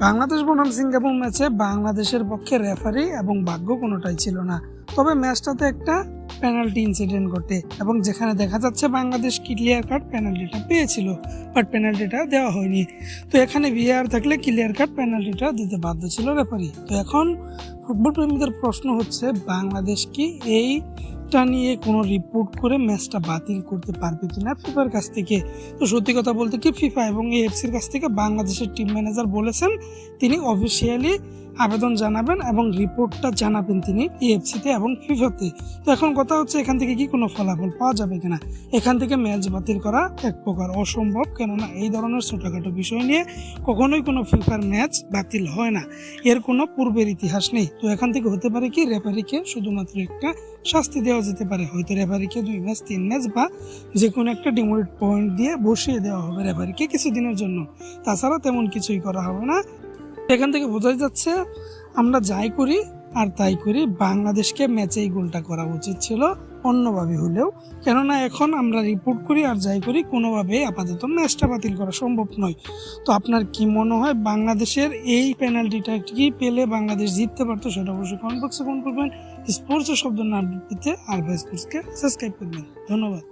বাংলাদেশ বনাম সিঙ্গাপুর ম্যাচে বাংলাদেশের পক্ষে রেফারি এবং ভাগ্য কোনোটাই ছিল না। তবে ম্যাচটাতে একটা পেনাল্টি ইনসিডেন্ট ঘটে এবং যেখানে দেখা যাচ্ছে বাংলাদেশ ক্লিয়ার কাট পেনাল্টিটা পেয়েছিল, বাট পেনাল্টিটা দেওয়া হয়নি। তো এখানে ভিআর থাকলে ক্লিয়ার কাট পেনাল্টিটা দিতে বাধ্য ছিল রেফারি। তো এখন ফুটবল প্রেমীদের প্রশ্ন হচ্ছে, বাংলাদেশ কি এইটা নিয়ে কোনো রিপোর্ট করে ম্যাচটা বাতিল করতে পারবে কিনা ফিফার কাছ থেকে? তো সত্যি কথা বলতে কি, ফিফা এবং এএফসির কাছ থেকে বাংলাদেশের টিম ম্যানেজার বলেছেন তিনি অফিসিয়ালি আবেদন জানাবেন এবং রিপোর্টটা জানাবেন তিনি এএফসিতে এবং ফিফাতে। তো এখন কথা হচ্ছে, এখান থেকে কি কোনো ফলাফল পাওয়া যাবে কিনা? এখান থেকে ম্যাচ বাতিল করা এক প্রকার অসম্ভব, কেননা এই ধরনের ছোটোখাটো বিষয় নিয়ে কখনোই কোনো ফিফার ম্যাচ বাতিল হয় না, এর কোনো পূর্বের ইতিহাস নেই। তো এখান থেকে হতে পারে কি, রেফারিকে শুধুমাত্র একটা শাস্তি দেওয়া যেতে পারে, হয়তো রেফারিকে 2 ম্যাচ 3 ম্যাচ বা যে কোনো একটা ডিমোরেট পয়েন্ট দিয়ে বসিয়ে দেওয়া হবে রেফারিকে কিছুদিনের জন্য। তাছাড়া তেমন কিছুই করা হবে না। এখান থেকে বোঝাই যাচ্ছে আমরা যাই করি আর তাই করি, বাংলাদেশকে ম্যাচে এই গোলটা করা উচিত ছিল অন্যভাবে হলেও, কেননা এখন আমরা রিপোর্ট করি আর যাই করি, কোনোভাবে আপাতত ম্যাচটা বাতিল করা সম্ভব নয়। তো আপনার কি মনে হয়, বাংলাদেশের এই পেনাল্টিটা কি পেলে বাংলাদেশ জিততে পারতো? সেটা অবশ্যই কমেন্ট বক্সে কমেন্ট করবেন। স্পোর্টস শব্দ না পেতে আলফা স্পোর্টসকে সাবস্ক্রাইব করবেন। ধন্যবাদ।